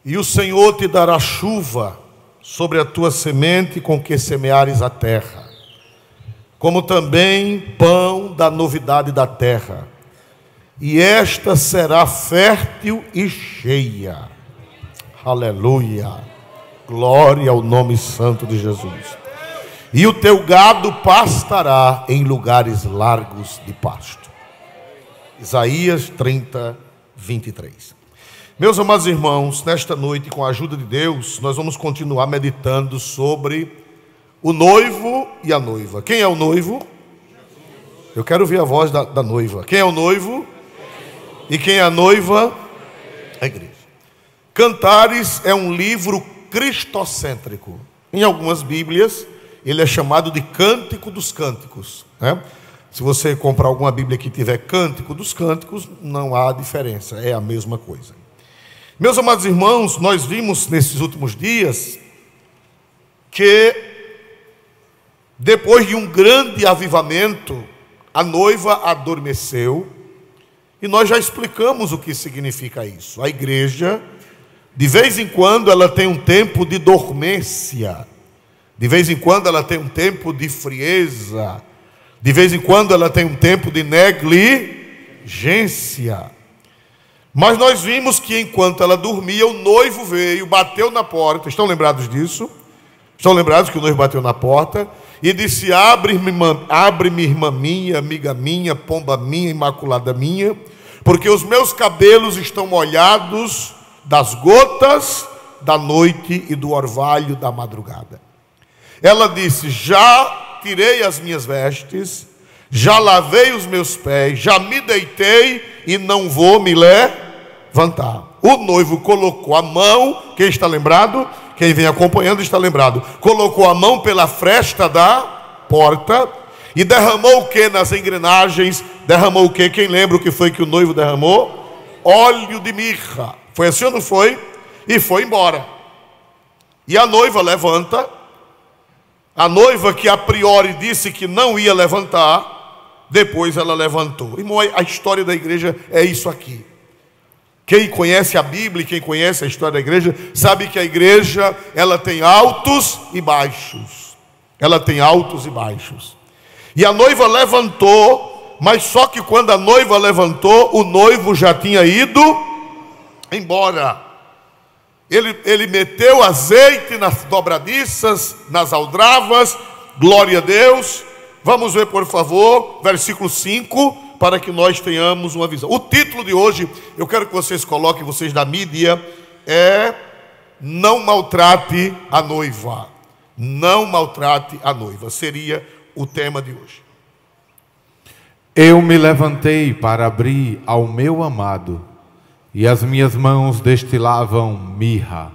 E o Senhor te dará chuva sobre a tua semente com que semeares a terra, como também pão da novidade da terra, e esta será fértil e cheia. Aleluia, glória ao nome santo de Jesus. E o teu gado pastará em lugares largos de pasto. Isaías 30, 23. Meus amados irmãos, nesta noite, com a ajuda de Deus, nós vamos continuar meditando sobre o noivo e a noiva. Quem é o noivo? Eu quero ouvir a voz da noiva. Quem é o noivo? E quem é a noiva? A igreja. Cantares é um livro cristocêntrico. Em algumas Bíblias, ele é chamado de Cântico dos Cânticos, né? Se você comprar alguma Bíblia que tiver Cântico dos Cânticos, não há diferença, é a mesma coisa. Meus amados irmãos, nós vimos nesses últimos dias que depois de um grande avivamento, a noiva adormeceu, e nós já explicamos o que significa isso. A igreja, de vez em quando, ela tem um tempo de dormência, de vez em quando ela tem um tempo de frieza, de vez em quando ela tem um tempo de negligência. Mas nós vimos que enquanto ela dormia, o noivo veio, bateu na porta. Estão lembrados disso? Estão lembrados que o noivo bateu na porta e disse: abre-me, irmã minha, amiga minha, pomba minha, imaculada minha, porque os meus cabelos estão molhados das gotas da noite e do orvalho da madrugada. Ela disse: já tirei as minhas vestes, já lavei os meus pés, já me deitei e não vou me levantar. O noivo colocou a mão, quem está lembrado? Quem vem acompanhando está lembrado. Colocou a mão pela fresta da porta e derramou o que nas engrenagens? Derramou o que? Quem lembra o que foi que o noivo derramou? Óleo de mirra. Foi assim ou não foi? E foi embora. E a noiva levanta. A noiva que a priori disse que não ia levantar, depois ela levantou. Irmão, a história da igreja é isso aqui. Quem conhece a Bíblia, quem conhece a história da igreja, sabe que a igreja, ela tem altos e baixos. Ela tem altos e baixos. E a noiva levantou, mas só que quando a noiva levantou, o noivo já tinha ido embora. Ele meteu azeite nas dobradiças, nas aldravas. Glória a Deus. Vamos ver, por favor, versículo 5, para que nós tenhamos uma visão. O título de hoje, eu quero que vocês coloquem, vocês da mídia, é: não maltrate a noiva. Não maltrate a noiva. Seria o tema de hoje. Eu me levantei para abrir ao meu amado, e as minhas mãos destilavam mirra,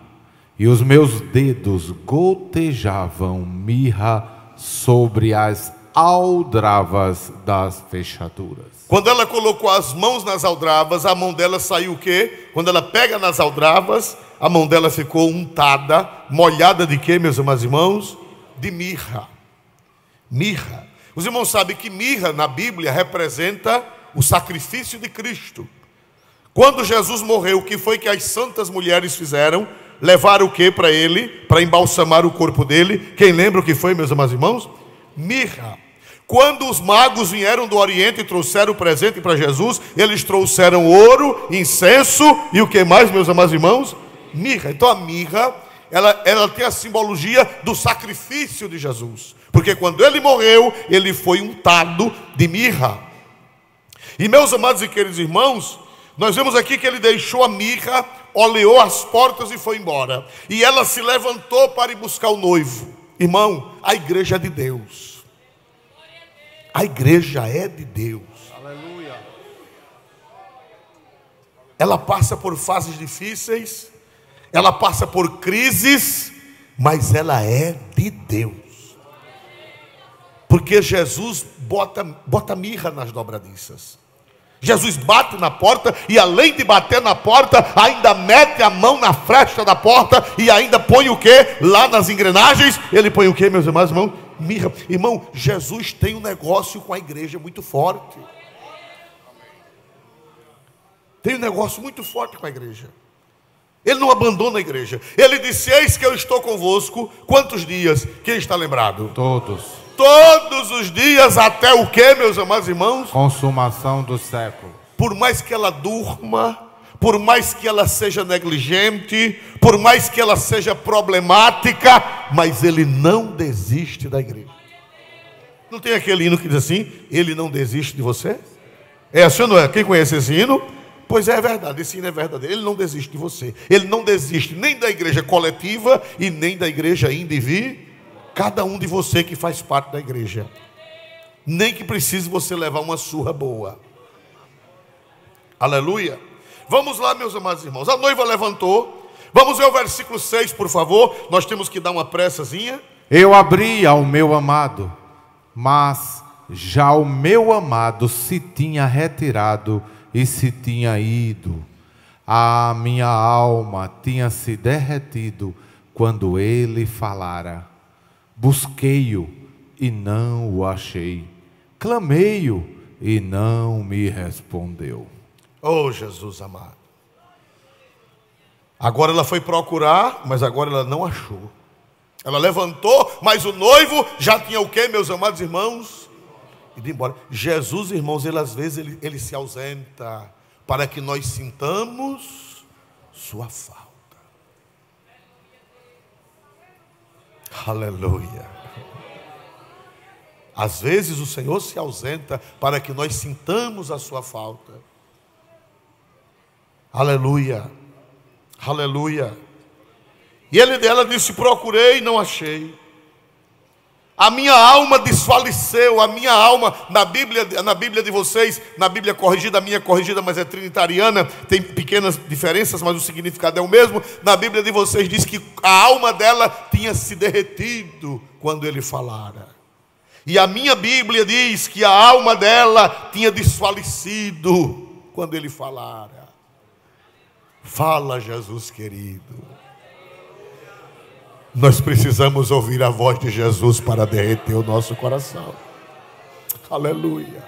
e os meus dedos gotejavam mirra sobre as aldravas das fechaduras. Quando ela colocou as mãos nas aldravas, a mão dela saiu o quê? Quando ela pega nas aldravas, a mão dela ficou untada, molhada de quê, meus amados irmãos? De mirra. Mirra. Os irmãos sabem que mirra na Bíblia representa o sacrifício de Cristo. Quando Jesus morreu, o que foi que as santas mulheres fizeram? Levaram o que para ele? Para embalsamar o corpo dele. Quem lembra o que foi, meus amados irmãos? Mirra. Quando os magos vieram do Oriente e trouxeram o presente para Jesus, eles trouxeram ouro, incenso e o que mais, meus amados irmãos? Mirra. Então a mirra, ela tem a simbologia do sacrifício de Jesus. Porque quando ele morreu, ele foi untado de mirra. E meus amados e queridos irmãos, nós vemos aqui que ele deixou a mirra, oleou as portas e foi embora. E ela se levantou para ir buscar o noivo. Irmão, a igreja é de Deus. A igreja é de Deus. Aleluia. Ela passa por fases difíceis, ela passa por crises, mas ela é de Deus. Porque Jesus bota mirra nas dobradiças. Jesus bate na porta e além de bater na porta, ainda mete a mão na fresta da porta e ainda põe o que? Lá nas engrenagens, ele põe o que, meus irmãos? Mirra. Irmão, Jesus tem um negócio com a igreja muito forte. Tem um negócio muito forte com a igreja. Ele não abandona a igreja. Ele disse: eis que eu estou convosco. Quantos dias? Quem está lembrado? Todos. Todos os dias, até o que, meus amados irmãos? Consumação do século. Por mais que ela durma, por mais que ela seja negligente, por mais que ela seja problemática, mas ele não desiste da igreja. Não tem aquele hino que diz assim: ele não desiste de você? É assim ou não é? Quem conhece esse hino? Pois é verdade, esse hino é verdadeiro. Ele não desiste de você. Ele não desiste nem da igreja coletiva e nem da igreja individual. Cada um de você que faz parte da igreja. Nem que precise você levar uma surra boa. Aleluia. Vamos lá, meus amados irmãos. A noiva levantou. Vamos ver o versículo 6, por favor. Nós temos que dar uma pressazinha. Eu abri ao meu amado, mas já o meu amado se tinha retirado e se tinha ido. A minha alma tinha se derretido quando ele falara. Busquei-o e não o achei. Clamei-o e não me respondeu. Oh, Jesus amado. Agora ela foi procurar, mas agora ela não achou. Ela levantou, mas o noivo já tinha o quê, meus amados irmãos? Ido embora. Jesus, irmãos, ele às vezes ele se ausenta para que nós sintamos sua falta. Aleluia. Às vezes o Senhor se ausenta para que nós sintamos a sua falta. Aleluia. Aleluia. E ela disse: procurei e não achei. A minha alma desfaleceu, a minha alma, na Bíblia de vocês, na Bíblia corrigida, a minha corrigida, mas é trinitariana, tem pequenas diferenças, mas o significado é o mesmo. Na Bíblia de vocês diz que a alma dela tinha se derretido quando ele falara. E a minha Bíblia diz que a alma dela tinha desfalecido quando ele falara. Fala, Jesus querido. Nós precisamos ouvir a voz de Jesus para derreter o nosso coração. Aleluia.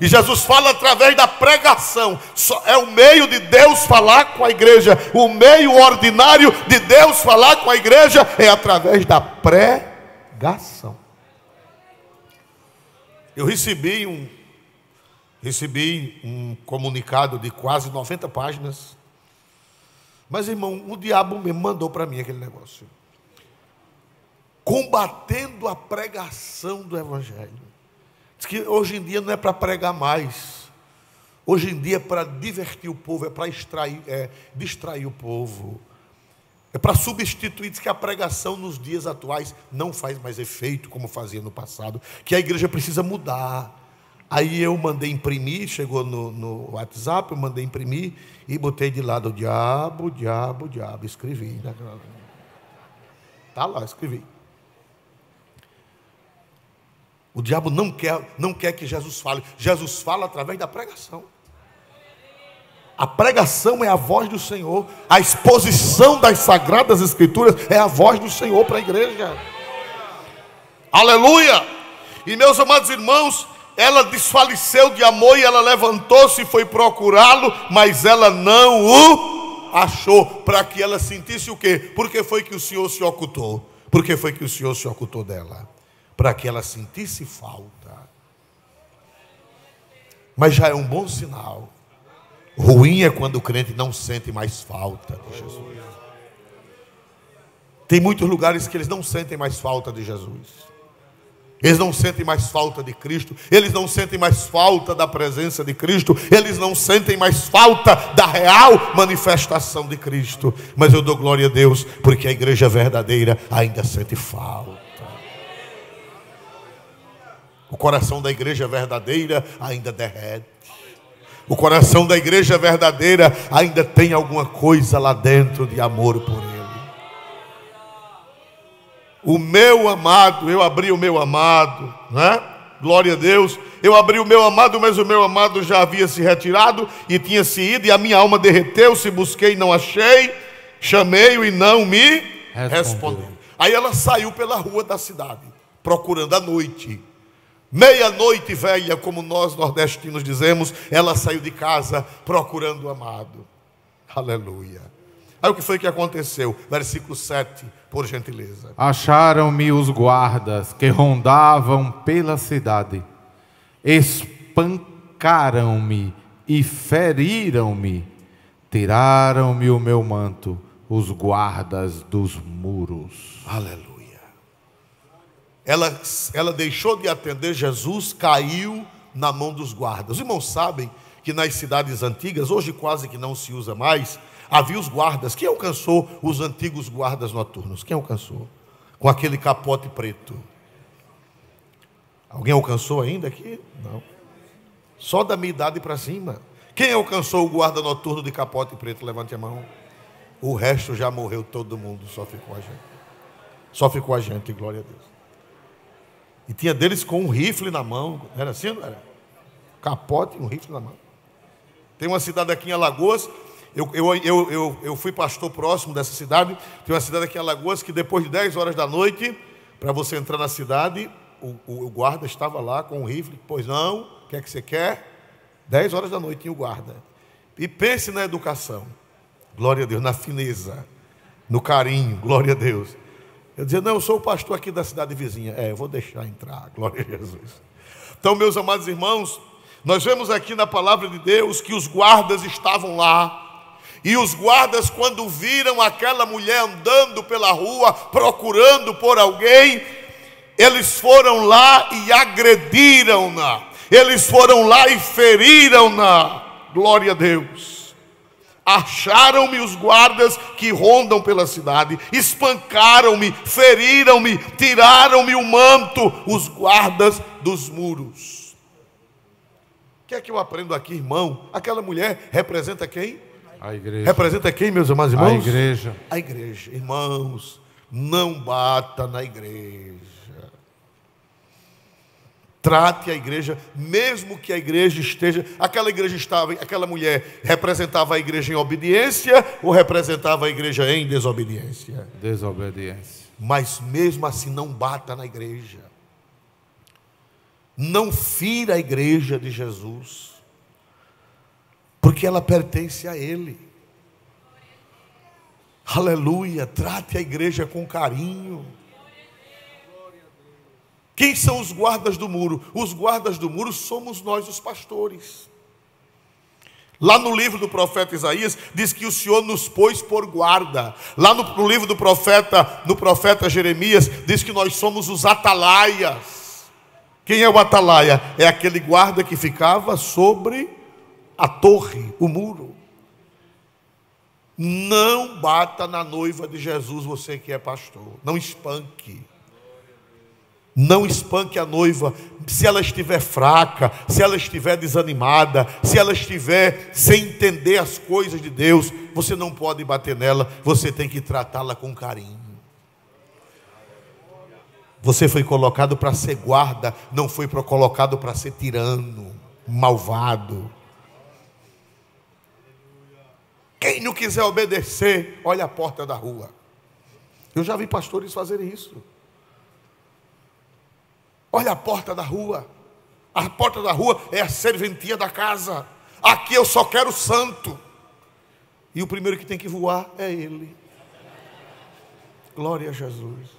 E Jesus fala através da pregação. É o meio de Deus falar com a igreja. O meio ordinário de Deus falar com a igreja é através da pregação. Eu recebi um comunicado de quase 90 páginas. Mas, irmão, o diabo me mandou para mim aquele negócio. Combatendo a pregação do evangelho. Diz que hoje em dia não é para pregar mais. Hoje em dia é para divertir o povo, é para distrair o povo. É para substituir. Diz que a pregação nos dias atuais não faz mais efeito como fazia no passado. Que a igreja precisa mudar. Aí eu mandei imprimir, chegou no WhatsApp, eu mandei imprimir e botei de lado o diabo, escrevi. Está lá, escrevi. O diabo não quer que Jesus fale. Jesus fala através da pregação. A pregação é a voz do Senhor. A exposição das Sagradas Escrituras é a voz do Senhor para a igreja. Aleluia! E meus amados irmãos, ela desfaleceu de amor e ela levantou-se e foi procurá-lo, mas ela não o achou. Para que ela sentisse o quê? Por que foi que o Senhor se ocultou? Por que foi que o Senhor se ocultou dela? Para que ela sentisse falta. Mas já é um bom sinal. Ruim é quando o crente não sente mais falta de Jesus. Tem muitos lugares que eles não sentem mais falta de Jesus. Eles não sentem mais falta de Cristo. Eles não sentem mais falta da presença de Cristo. Eles não sentem mais falta da real manifestação de Cristo. Mas eu dou glória a Deus, porque a igreja verdadeira ainda sente falta. O coração da igreja verdadeira ainda derrete. O coração da igreja verdadeira ainda tem alguma coisa lá dentro de amor por Ele. O meu amado, eu abri o meu amado, né? Glória a Deus. Eu abri o meu amado, mas o meu amado já havia se retirado e tinha se ido, e a minha alma derreteu-se, busquei e não achei, chamei-o e não me respondeu. Aí ela saiu pela rua da cidade, procurando à noite. Meia-noite velha, como nós nordestinos dizemos, ela saiu de casa procurando o amado. Aleluia. Aí o que foi que aconteceu? Versículo 7, por gentileza. Acharam-me os guardas que rondavam pela cidade, espancaram-me e feriram-me, tiraram-me o meu manto, os guardas dos muros. Aleluia. Ela deixou de atender Jesus, caiu na mão dos guardas. Os irmãos sabem que nas cidades antigas, hoje quase que não se usa mais, havia os guardas. Quem alcançou os antigos guardas noturnos? Quem alcançou? Com aquele capote preto. Alguém alcançou ainda aqui? Não. Só da minha idade para cima. Quem alcançou o guarda noturno de capote preto? Levante a mão. O resto já morreu todo mundo, só ficou a gente. Só ficou a gente, glória a Deus. E tinha deles com um rifle na mão. Era assim, não era? Capote e um rifle na mão. Tem uma cidade aqui em Alagoas. Eu fui pastor próximo dessa cidade. Tem uma cidade aqui em Alagoas que depois de 10 horas da noite, para você entrar na cidade, o guarda estava lá com um rifle. Pois não, o que é que você quer? 10 horas da noite tinha o guarda. E pense na educação. Glória a Deus, na fineza, no carinho, glória a Deus. Eu dizia, não, eu sou o pastor aqui da cidade vizinha. Eu vou deixar entrar, glória a Jesus. Então, meus amados irmãos, nós vemos aqui na palavra de Deus que os guardas estavam lá. E os guardas, quando viram aquela mulher andando pela rua, procurando por alguém, eles foram lá e agrediram-na. Eles foram lá e feriram-na. Glória a Deus. Acharam-me os guardas que rondam pela cidade, espancaram-me, feriram-me, tiraram-me o manto, os guardas dos muros. O que é que eu aprendo aqui, irmão? Aquela mulher representa quem? A igreja. Representa quem, meus amados irmãos? A igreja. A igreja. Irmãos, não bata na igreja. Trate a igreja, mesmo que a igreja esteja... Aquela mulher representava a igreja em obediência ou representava a igreja em desobediência? Desobediência. Mas mesmo assim não bata na igreja. Não fira a igreja de Jesus. Porque ela pertence a Ele. Aleluia, trate a igreja com carinho. Quem são os guardas do muro? Os guardas do muro somos nós, os pastores. Lá no livro do profeta Isaías, diz que o Senhor nos pôs por guarda. Lá no livro do profeta Jeremias, diz que nós somos os atalaias. Quem é o atalaia? É aquele guarda que ficava sobre a torre, o muro. Não bata na noiva de Jesus, você que é pastor. Não espanque. Não espanque a noiva, se ela estiver fraca, se ela estiver desanimada, se ela estiver sem entender as coisas de Deus, você não pode bater nela, você tem que tratá-la com carinho. Você foi colocado para ser guarda, não foi colocado para ser tirano, malvado. Quem não quiser obedecer, olha a porta da rua. Eu já vi pastores fazerem isso. Olha a porta da rua. A porta da rua é a serventia da casa. Aqui eu só quero santo. E o primeiro que tem que voar é ele. Glória a Jesus.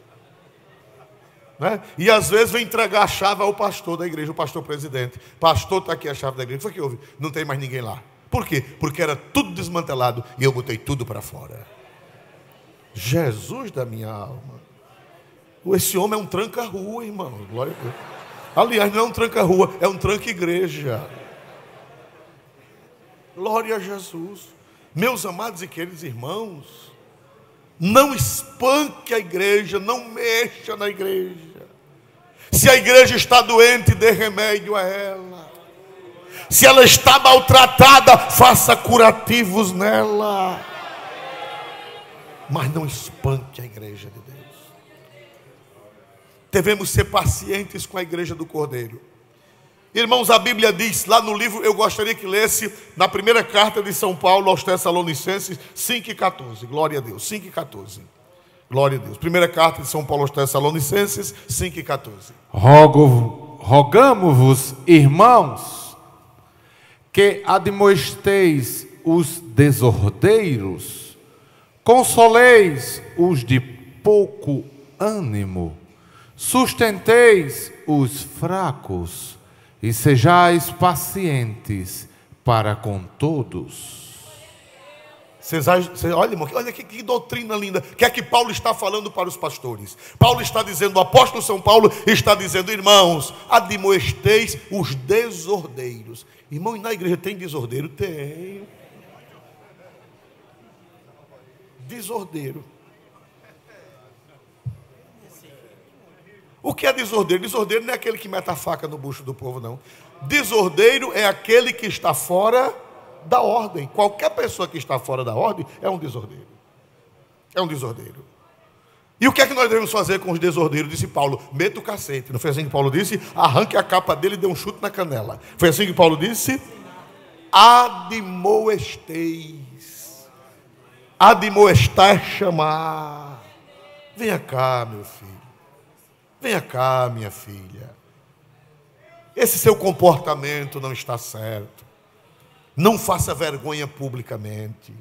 Né? E às vezes vem entregar a chave ao pastor da igreja, o pastor presidente. Pastor, está aqui a chave da igreja. Foi que houve? Não tem mais ninguém lá. Por quê? Porque era tudo desmantelado e eu botei tudo para fora. Jesus da minha alma. Esse homem é um tranca-rua, irmão. Glória a Deus. Aliás, não é um tranca-rua, é um tranca-igreja. Glória a Jesus. Meus amados e queridos irmãos, não espanque a igreja, não mexa na igreja. Se a igreja está doente, dê remédio a ela. Se ela está maltratada, faça curativos nela. Mas não espanque a igreja de Deus. Devemos ser pacientes com a igreja do Cordeiro. Irmãos, a Bíblia diz, lá no livro, eu gostaria que lesse, na primeira carta de São Paulo aos Tessalonicenses, 5,14. Glória a Deus, 5,14. Glória a Deus. Primeira carta de São Paulo aos Tessalonicenses, 5,14. Rogamo-vos, irmãos, que admoesteis os desordeiros, Consoleis os de pouco ânimo, sustenteis os fracos e sejais pacientes para com todos. Olha, irmão, olha que doutrina linda. O que é que Paulo está falando para os pastores? Paulo está dizendo, o apóstolo São Paulo está dizendo: irmãos, admoesteis os desordeiros. Irmão, e na igreja tem desordeiro? Tem. Desordeiro. O que é desordeiro? Desordeiro não é aquele que mete a faca no bucho do povo, não. Desordeiro é aquele que está fora da ordem. Qualquer pessoa que está fora da ordem é um desordeiro. É um desordeiro. E o que é que nós devemos fazer com os desordeiros? Disse Paulo: meta o cacete. Não foi assim que Paulo disse? Arranque a capa dele e dê um chute na canela. Foi assim que Paulo disse? Admoesteis. Admoestar é chamar. Venha cá, meu filho. Venha cá, minha filha. Esse seu comportamento não está certo. Não faça vergonha publicamente,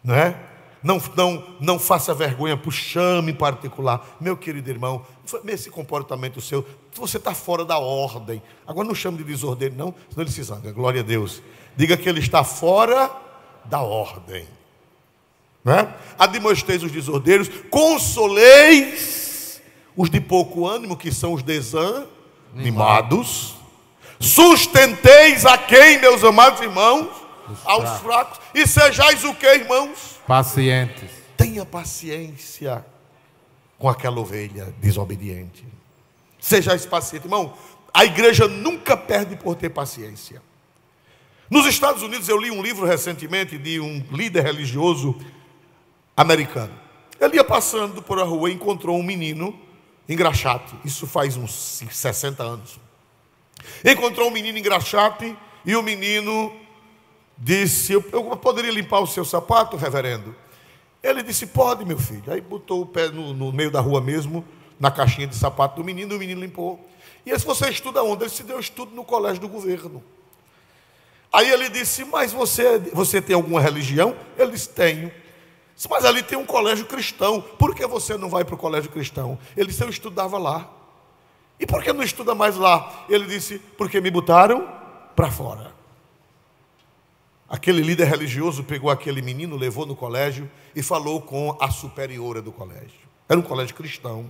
não é? Não faça vergonha por chame particular. Meu querido irmão, esse comportamento seu, você está fora da ordem. Agora não chame de desordeiro, não, senão ele se zanga. Glória a Deus. Diga que ele está fora da ordem. Não é? Admoesteis os desordeiros, consoleis os de pouco ânimo, que são os desanimados. Sustenteis a quem, meus amados irmãos? Aos fracos. E sejais o que, irmãos? Pacientes. Tenha paciência com aquela ovelha desobediente. Sejais pacientes, irmão. A igreja nunca perde por ter paciência. Nos Estados Unidos, eu li um livro recentemente de um líder religioso americano. Ele ia passando por a rua e encontrou um menino engraxate. Isso faz uns 60 anos. Encontrou um menino engraxate e o menino disse: eu poderia limpar o seu sapato, reverendo? Ele disse: pode, meu filho. Aí botou o pé no meio da rua mesmo, na caixinha de sapato do menino, e o menino limpou. E ele disse: você estuda onde? Ele disse: eu estudo no colégio do governo. Aí ele disse: mas você tem alguma religião? Ele disse: tenho. Disse: mas ali tem um colégio cristão, por que você não vai para o colégio cristão? Ele disse: eu estudava lá. E por que não estuda mais lá? Ele disse: porque me botaram para fora. Aquele líder religioso pegou aquele menino, levou no colégio e falou com a superiora do colégio. Era um colégio cristão.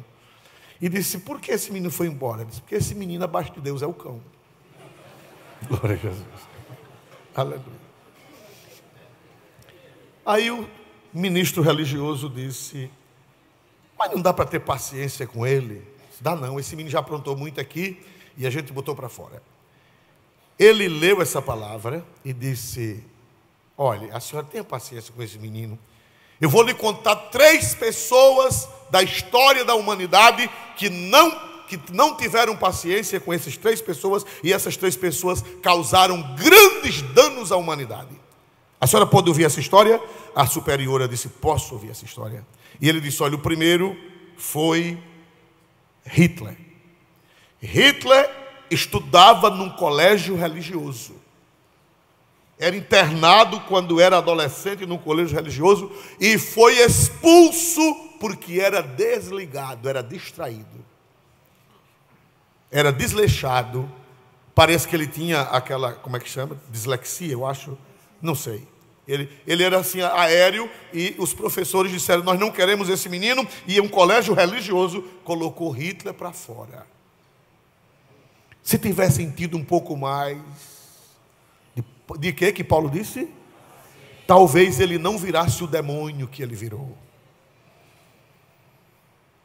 E disse: por que esse menino foi embora? Ele disse: porque esse menino abaixo de Deus é o cão. Glória a Jesus. Aleluia. Aí o ministro religioso disse: mas não dá para ter paciência com ele? Dá não, esse menino já aprontou muito aqui e a gente botou para fora. Ele leu essa palavra e disse: olha, a senhora tenha paciência com esse menino. Eu vou lhe contar 3 pessoas da história da humanidade que não tiveram paciência com essas 3 pessoas, e essas 3 pessoas causaram grandes danos à humanidade. A senhora pode ouvir essa história? A superiora disse: posso ouvir essa história. E ele disse: olha, o primeiro foi Hitler. Hitler estudava num colégio religioso. Era internado quando era adolescente num colégio religioso e foi expulso porque era desligado, era distraído. Era desleixado. Parece que ele tinha aquela, como é que chama? Dislexia, eu acho. Não sei. Ele era assim, aéreo, e os professores disseram: nós não queremos esse menino, e um colégio religioso colocou Hitler para fora. Se tivesse sentido um pouco mais de que Paulo disse? Talvez ele não virasse o demônio que ele virou.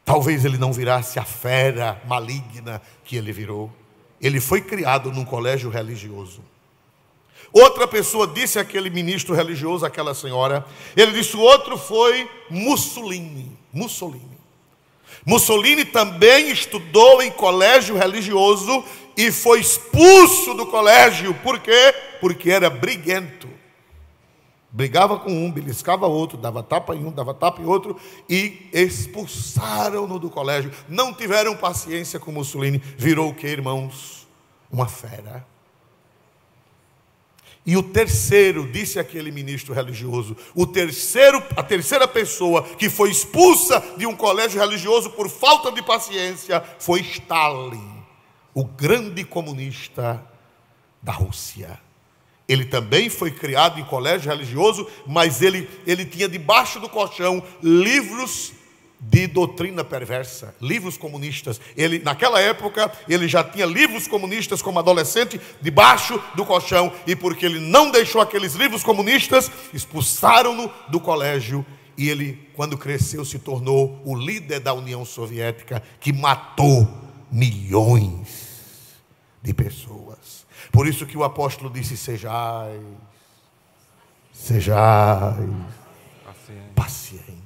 Talvez ele não virasse a fera maligna que ele virou. Ele foi criado num colégio religioso. Outra pessoa disse àquele ministro religioso, aquela senhora, ele disse: o outro foi Mussolini. Mussolini também estudou em colégio religioso e foi expulso do colégio. Por quê? Porque era briguento. Brigava com um, beliscava outro, dava tapa em um, dava tapa em outro, e expulsaram-no do colégio. Não tiveram paciência com Mussolini. Virou o que, irmãos? Uma fera. E o terceiro, disse aquele ministro religioso, a terceira pessoa que foi expulsa de um colégio religioso por falta de paciência foi Stalin, o grande comunista da Rússia. Ele também foi criado em colégio religioso, mas ele tinha debaixo do colchão livros de doutrina perversa, livros comunistas. Naquela época, ele já tinha livros comunistas como adolescente debaixo do colchão, e porque ele não deixou aqueles livros comunistas, expulsaram-no do colégio, e ele, quando cresceu, se tornou o líder da União Soviética, que matou milhões de pessoas. Por isso que o apóstolo disse: sejais pacientes.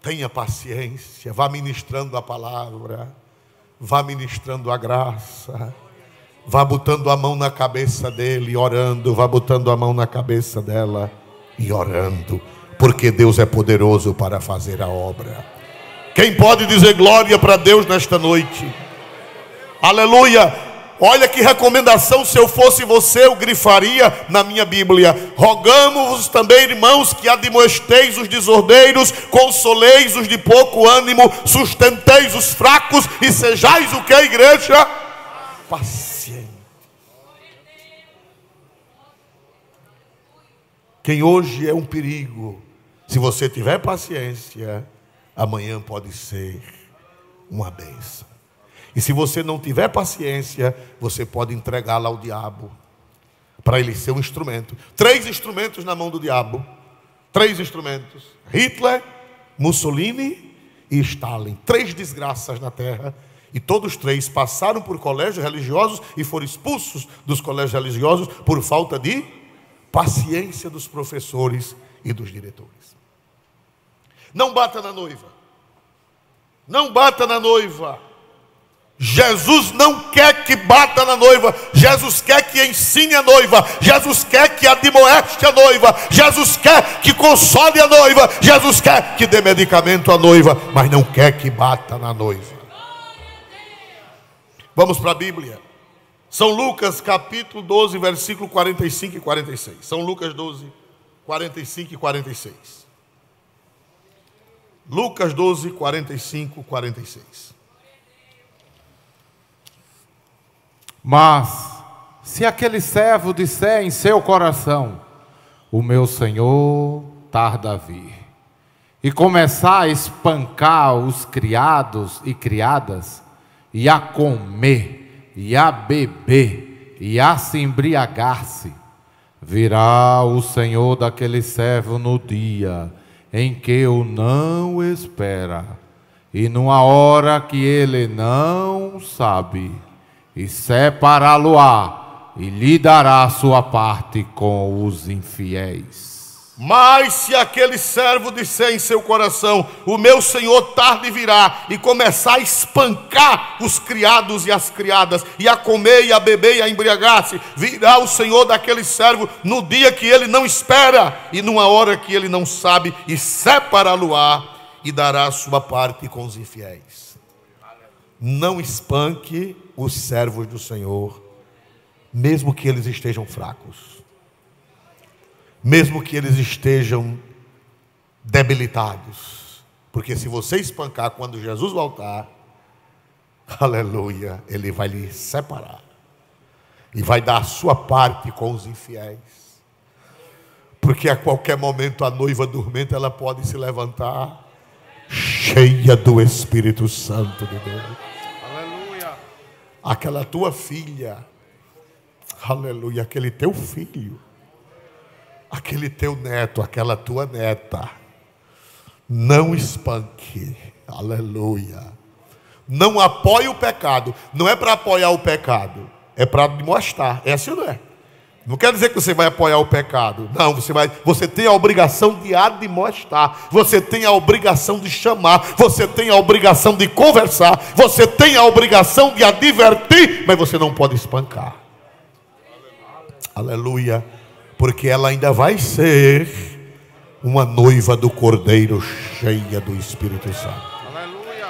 Tenha paciência, vá ministrando a palavra, vá ministrando a graça, vá botando a mão na cabeça dele e orando, vá botando a mão na cabeça dela e orando, porque Deus é poderoso para fazer a obra. Quem pode dizer glória para Deus nesta noite? Aleluia! Olha que recomendação, se eu fosse você, eu grifaria na minha Bíblia: rogamo-vos também, irmãos, que admoesteis os desordeiros, consoleis os de pouco ânimo, sustenteis os fracos e sejais o que, igreja? Paciente. Quem hoje é um perigo, se você tiver paciência, amanhã pode ser uma bênção. E se você não tiver paciência, você pode entregá-la ao diabo, para ele ser um instrumento. 3 instrumentos na mão do diabo. 3 instrumentos: Hitler, Mussolini e Stalin. 3 desgraças na terra. E todos 3 passaram por colégios religiosos e foram expulsos dos colégios religiosos por falta de paciência dos professores e dos diretores. Não bata na noiva. Não bata na noiva. Jesus não quer que bata na noiva. Jesus quer que ensine a noiva. Jesus quer que admoeste a noiva. Jesus quer que console a noiva. Jesus quer que dê medicamento à noiva, mas não quer que bata na noiva. Vamos para a Bíblia. São Lucas capítulo 12, versículo 45 e 46. São Lucas 12, 45 e 46. Lucas 12, 45 e 46. Mas, se aquele servo disser em seu coração: o meu senhor tarda a vir, e começar a espancar os criados e criadas, e a comer, e a beber, e a se embriagar-se, virá o senhor daquele servo no dia em que o não espera, e numa hora que ele não sabe, e separá-lo-á, e lhe dará a sua parte com os infiéis. Mas se aquele servo disser em seu coração: o meu senhor tarde virá, e começar a espancar os criados e as criadas, e a comer e a beber e a embriagar-se, virá o senhor daquele servo no dia que ele não espera, e numa hora que ele não sabe, e separá-lo-á, e dará a sua parte com os infiéis. Não espanque os servos do Senhor, mesmo que eles estejam fracos, mesmo que eles estejam debilitados, porque se você espancar quando Jesus voltar, aleluia, ele vai lhe separar e vai dar a sua parte com os infiéis, porque a qualquer momento a noiva dormente ela pode se levantar cheia do Espírito Santo de Deus. Aquela tua filha, aleluia, aquele teu filho, aquele teu neto, aquela tua neta, não espanque, aleluia. Não apoie o pecado, não é para apoiar o pecado, é para mostrar, é assim ou não é? Não quer dizer que você vai apoiar o pecado. Não, você tem a obrigação de admoestar. Você tem a obrigação de chamar. Você tem a obrigação de conversar. Você tem a obrigação de advertir. Mas você não pode espancar. Aleluia. Porque ela ainda vai ser uma noiva do Cordeiro cheia do Espírito Santo. Aleluia.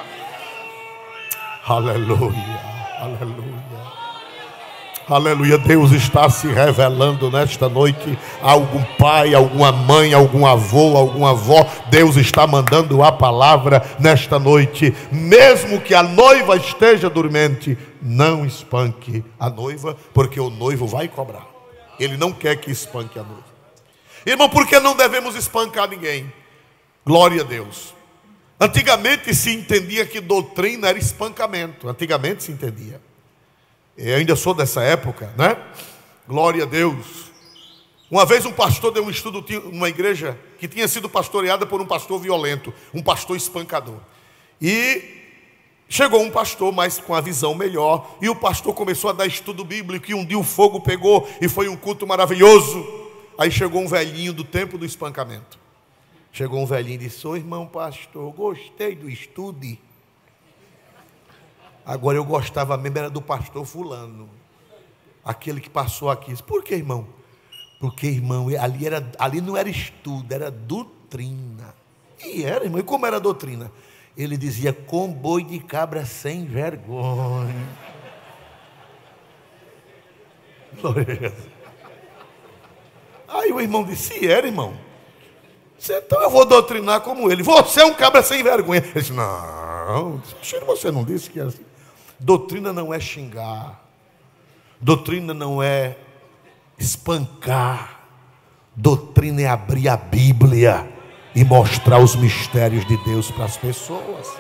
Aleluia. Aleluia. Aleluia, Deus está se revelando nesta noite a algum pai, alguma mãe, algum avô, alguma avó. Deus está mandando a palavra nesta noite. Mesmo que a noiva esteja dormente, não espanque a noiva, porque o noivo vai cobrar. Ele não quer que espanque a noiva. Irmão, por que não devemos espancar ninguém? Glória a Deus. Antigamente se entendia que doutrina era espancamento. Antigamente se entendia. Eu ainda sou dessa época, né? Glória a Deus. Uma vez um pastor deu um estudo numa igreja que tinha sido pastoreada por um pastor violento, um pastor espancador. E chegou um pastor, mas com a visão melhor, e o pastor começou a dar estudo bíblico, e um dia o fogo pegou, e foi um culto maravilhoso. Aí chegou um velhinho do tempo do espancamento. Chegou um velhinho e disse: ô irmão pastor, gostei do estudo. Agora eu gostava mesmo, era do pastor fulano, aquele que passou aqui. Por que, irmão? Porque, irmão, ali não era estudo, era doutrina. E era, irmão, e como era a doutrina? Ele dizia: com boi de cabra sem vergonha. Aí o irmão disse: se era, irmão, então eu vou doutrinar como ele. Você é um cabra sem vergonha. Ele disse: não, você não disse que era assim. Doutrina não é xingar. Doutrina não é espancar. Doutrina é abrir a Bíblia e mostrar os mistérios de Deus para as pessoas.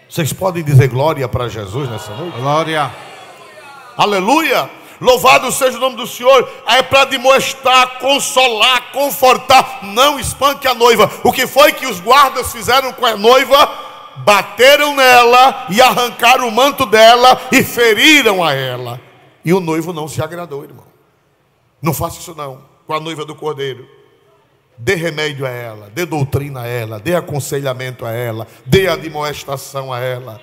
Vocês podem dizer glória para Jesus nessa noite? Glória. Aleluia. Louvado seja o nome do Senhor. É para demonstrar, consolar, confortar. Não espanque a noiva. O que foi que os guardas fizeram com a noiva? Bateram nela e arrancaram o manto dela e feriram a ela. E o noivo não se agradou, irmão. Não faça isso não com a noiva do Cordeiro. Dê remédio a ela, dê doutrina a ela, dê aconselhamento a ela, dê admoestação a ela.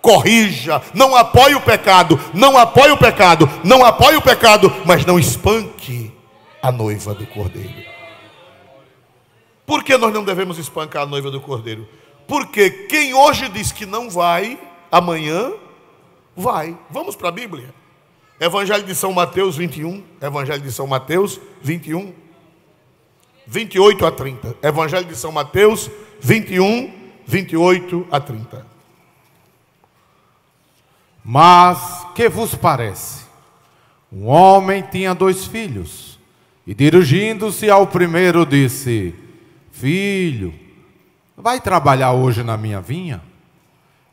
Corrija, não apoie o pecado, não apoie o pecado, não apoie o pecado, mas não espanque a noiva do Cordeiro. Por que nós não devemos espancar a noiva do Cordeiro? Porque quem hoje diz que não vai, amanhã vai. Vamos para a Bíblia. Evangelho de São Mateus 21. Evangelho de São Mateus 21. 28 a 30. Evangelho de São Mateus 21, 28 a 30. Mas que vos parece? Um homem tinha 2 filhos, e dirigindo-se ao primeiro disse: filho, vai trabalhar hoje na minha vinha?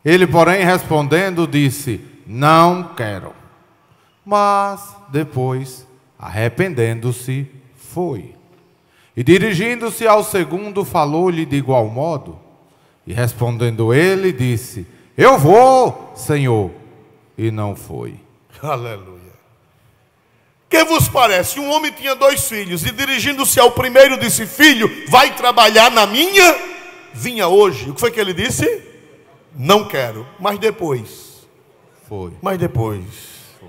Ele, porém, respondendo, disse: não quero. Mas depois, arrependendo-se, foi. E dirigindo-se ao segundo, falou-lhe de igual modo. E respondendo ele, disse: eu vou, Senhor. E não foi. Aleluia. Que vos parece? Um homem tinha 2 filhos, e dirigindo-se ao primeiro disse: filho, vai trabalhar na minha vinha hoje. O que foi que ele disse? Não quero. Mas depois foi. Mas depois foi.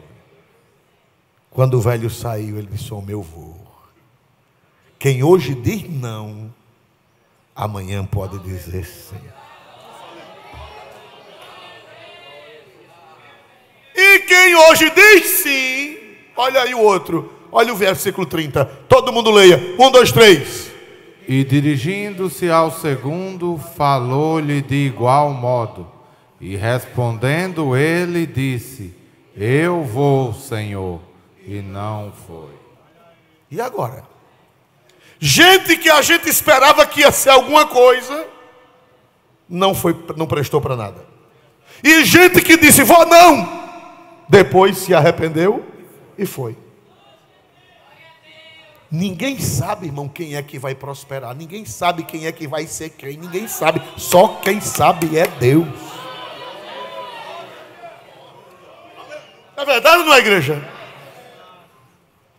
Quando o velho saiu, ele disse: o meu vou. Quem hoje diz não, amanhã pode dizer sim. E quem hoje diz sim, olha aí o outro, olha o versículo 30, todo mundo leia, 1, 2, 3. E dirigindo-se ao segundo, falou-lhe de igual modo. E respondendo ele, disse: eu vou, Senhor. E não foi. E agora? Gente que a gente esperava que ia ser alguma coisa, não prestou para nada. E gente que disse: vou não. Depois se arrependeu e foi. Ninguém sabe, irmão, quem é que vai prosperar. Ninguém sabe quem é que vai ser quem. Ninguém sabe. Só quem sabe é Deus. É verdade ou não é, igreja?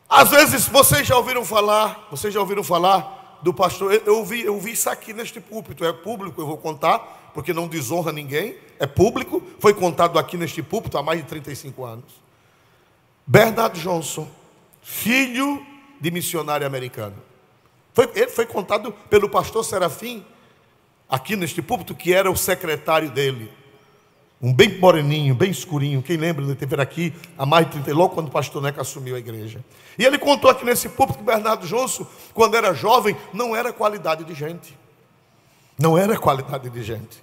Às vezes vocês já ouviram falar do pastor. Eu vi isso aqui neste púlpito. É público, eu vou contar, porque não desonra ninguém. É público, foi contado aqui neste púlpito há mais de 35 anos. Bernard Johnson, filho de missionário americano. Ele foi contado pelo pastor Serafim, aqui neste púlpito, que era o secretário dele. Um bem moreninho, bem escurinho. Quem lembra, ele teve aqui há mais de 30 anos, logo quando o pastor Neco assumiu a igreja. E ele contou aqui nesse púlpito que Bernardo Johnson, quando era jovem, não era qualidade de gente. Não era qualidade de gente.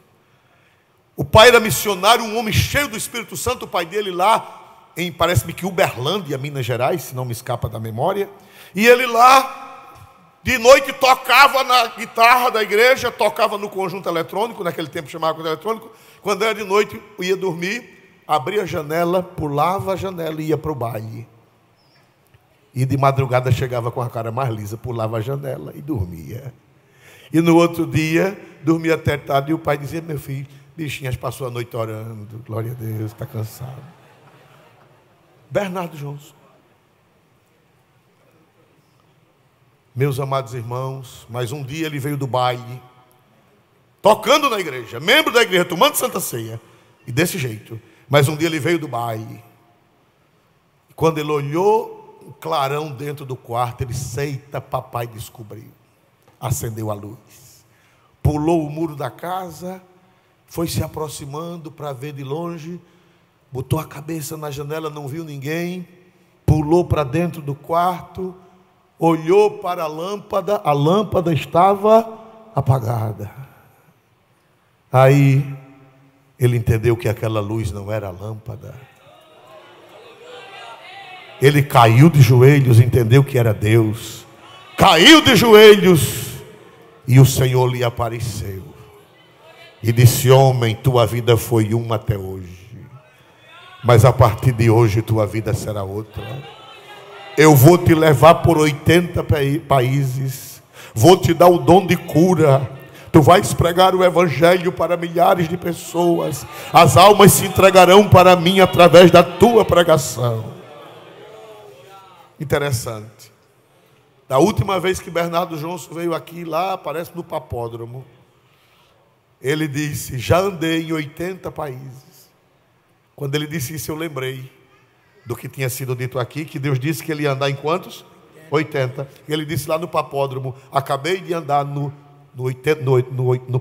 O pai era missionário, um homem cheio do Espírito Santo, o pai dele lá, parece-me que Uberlândia, Minas Gerais, se não me escapa da memória. E ele lá, de noite, tocava na guitarra da igreja, tocava no conjunto eletrônico, naquele tempo chamava conjunto eletrônico. Quando era de noite, ia dormir, abria a janela, pulava a janela e ia para o baile. E de madrugada chegava com a cara mais lisa, pulava a janela e dormia. E no outro dia, dormia até tarde, e o pai dizia: meu filho, bichinhas, passou a noite orando, glória a Deus, está cansado. Bernardo Johnson. Meus amados irmãos, mais um dia ele veio do baile, tocando na igreja, membro da igreja, tomando Santa Ceia, e desse jeito. Mas um dia ele veio do baile, e quando ele olhou o clarão dentro do quarto, ele disse: eita, papai descobriu. Acendeu a luz, pulou o muro da casa, foi se aproximando para ver de longe, botou a cabeça na janela, não viu ninguém, pulou para dentro do quarto, olhou para a lâmpada estava apagada. Aí ele entendeu que aquela luz não era a lâmpada. Ele caiu de joelhos, entendeu que era Deus. Caiu de joelhos e o Senhor lhe apareceu e disse: homem, tua vida foi uma até hoje, mas a partir de hoje tua vida será outra. Eu vou te levar por 80 países, vou te dar o dom de cura. Tu vais pregar o evangelho para milhares de pessoas. As almas se entregarão para mim através da tua pregação. Interessante. Da última vez que Bernardo Johnson veio aqui, lá, parece no Papódromo, ele disse: já andei em 80 países. Quando ele disse isso, eu lembrei do que tinha sido dito aqui, que Deus disse que ele ia andar em quantos? 80. E ele disse lá no Papódromo: acabei de andar no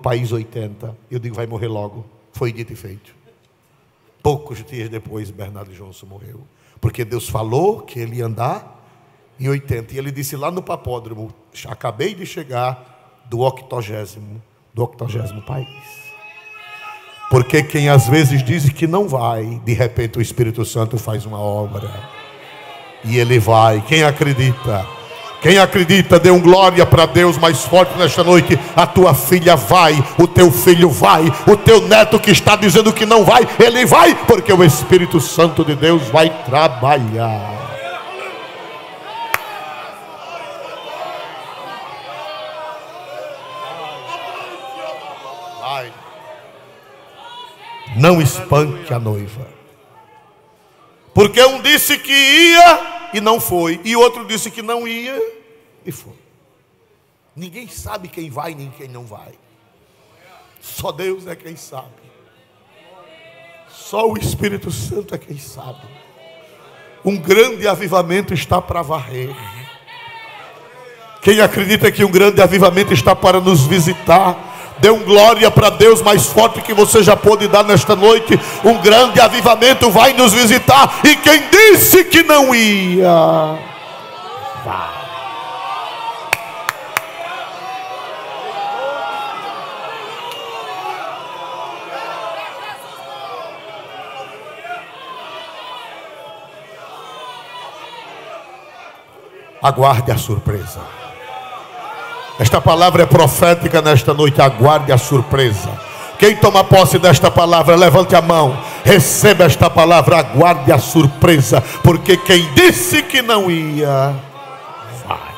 país 80. Eu digo: vai morrer logo. Foi dito e feito. Poucos dias depois, Bernardo Johnson morreu, porque Deus falou que ele ia andar em 80. E ele disse lá no Papódromo: acabei de chegar do 80º país. Porque quem às vezes diz que não vai, de repente o Espírito Santo faz uma obra e ele vai. Quem acredita? Quem acredita, dê um glória para Deus mais forte nesta noite. A tua filha vai, o teu filho vai, o teu neto que está dizendo que não vai, ele vai, porque o Espírito Santo de Deus vai trabalhar. Vai. Não espanque a noiva, porque um disse que ia e não foi, e outro disse que não ia e foi. Ninguém sabe quem vai nem quem não vai. Só Deus é quem sabe. Só o Espírito Santo é quem sabe. Um grande avivamento está para varrer. Quem acredita que um grande avivamento está para nos visitar, dê um glória para Deus mais forte que você já pôde dar nesta noite. Um grande avivamento vai nos visitar. E quem disse que não ia, vai. Aguarde a surpresa. Esta palavra é profética nesta noite. Aguarde a surpresa. Quem toma posse desta palavra, levante a mão, receba esta palavra. Aguarde a surpresa, porque quem disse que não ia, vai.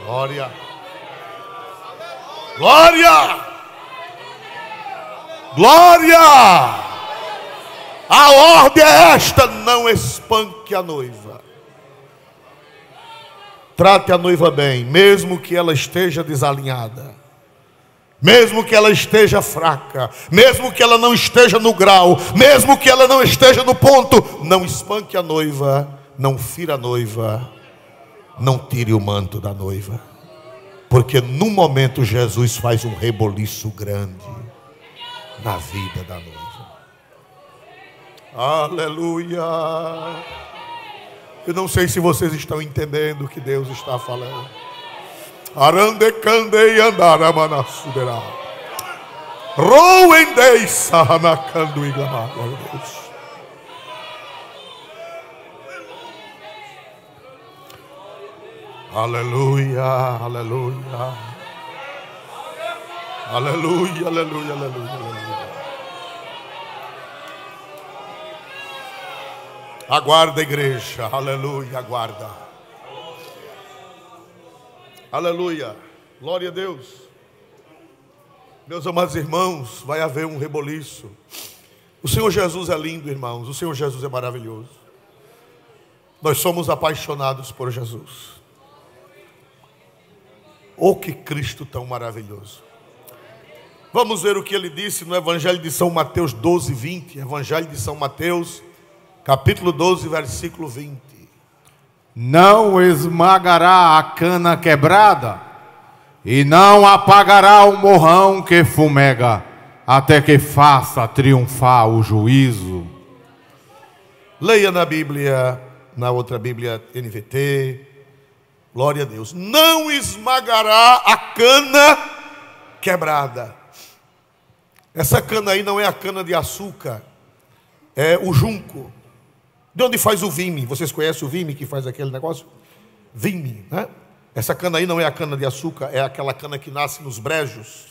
Glória, glória, glória. A ordem é esta: não espanque a noiva. Trate a noiva bem, mesmo que ela esteja desalinhada, mesmo que ela esteja fraca, mesmo que ela não esteja no grau, mesmo que ela não esteja no ponto. Não espanque a noiva, não fira a noiva, não tire o manto da noiva. Porque no momento Jesus faz um reboliço grande na vida da noiva. Aleluia. Eu não sei se vocês estão entendendo o que Deus está falando. Arande candei andará suderá. Roendei sahanacando iglamar. Glória a Deus. Aleluia, aleluia. Aleluia, aleluia, aleluia, aleluia. Aguarda, igreja, aleluia, aguarda. Aleluia, glória a Deus. Meus amados irmãos, vai haver um reboliço. O Senhor Jesus é lindo, irmãos, o Senhor Jesus é maravilhoso. Nós somos apaixonados por Jesus. Oh, que Cristo tão maravilhoso. Vamos ver o que ele disse no Evangelho de São Mateus 12, 20. Evangelho de São Mateus, capítulo 12, versículo 20. Não esmagará a cana quebrada, e não apagará o morrão que fumega, até que faça triunfar o juízo. Leia na Bíblia, na outra Bíblia NVT. Glória a Deus. Não esmagará a cana quebrada. Essa cana aí não é a cana de açúcar, é o junco. De onde faz o vime? Vocês conhecem o vime que faz aquele negócio? Vime, né? Essa cana aí não é a cana de açúcar, é aquela cana que nasce nos brejos.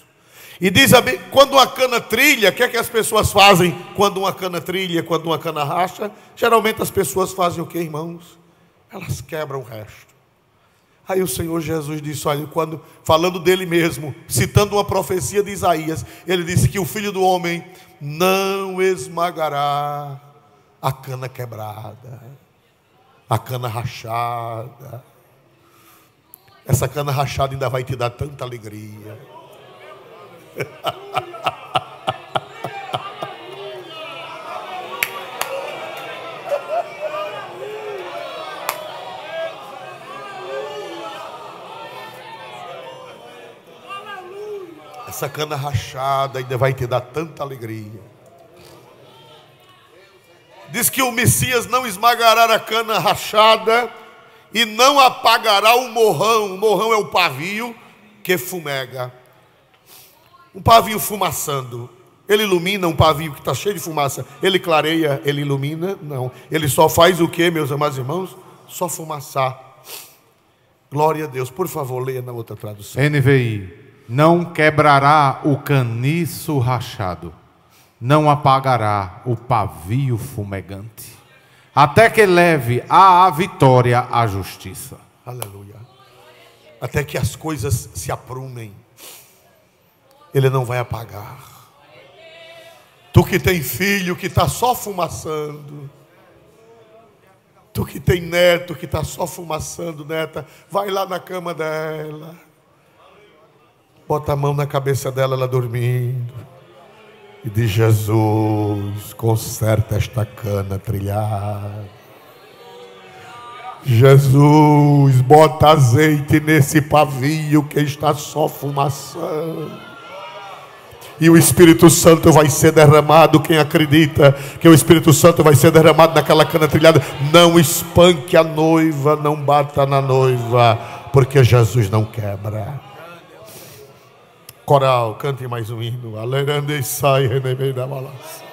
E diz a Bíblia, quando uma cana trilha, o que é que as pessoas fazem quando uma cana trilha, quando uma cana racha? Geralmente as pessoas fazem o que, irmãos? Elas quebram o resto. Aí o Senhor Jesus disse, olha, quando, falando dele mesmo, citando uma profecia de Isaías, ele disse que o Filho do Homem não esmagará a cana quebrada, a cana rachada. Essa cana rachada ainda vai te dar tanta alegria. Essa cana rachada ainda vai te dar tanta alegria. Diz que o Messias não esmagará a cana rachada e não apagará o morrão. O morrão é o pavio que fumega. Um pavio fumaçando. Ele ilumina um pavio que está cheio de fumaça. Ele clareia, ele ilumina? Não. Ele só faz o que, meus amados irmãos? Só fumaçar. Glória a Deus. Por favor, leia na outra tradução. NVI. Não quebrará o caniço rachado, não apagará o pavio fumegante, até que leve à vitória a justiça. Aleluia. Até que as coisas se aprumem, ele não vai apagar. Tu que tem filho que está só fumaçando, tu que tem neto que está só fumaçando, neta, vai lá na cama dela, bota a mão na cabeça dela, ela dormindo, e diz: Jesus, conserta esta cana trilhada. Jesus, bota azeite nesse pavio que está só fumaçando. E o Espírito Santo vai ser derramado. Quem acredita que o Espírito Santo vai ser derramado naquela cana trilhada, não espanque a noiva, não bata na noiva, porque Jesus não quebra. Coral, cante mais um hino. Alerande sai renebei da balança.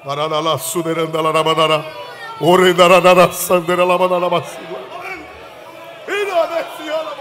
Ararala suderanda la ramadara. Ore darara sandera la manara masila. Ira desiala.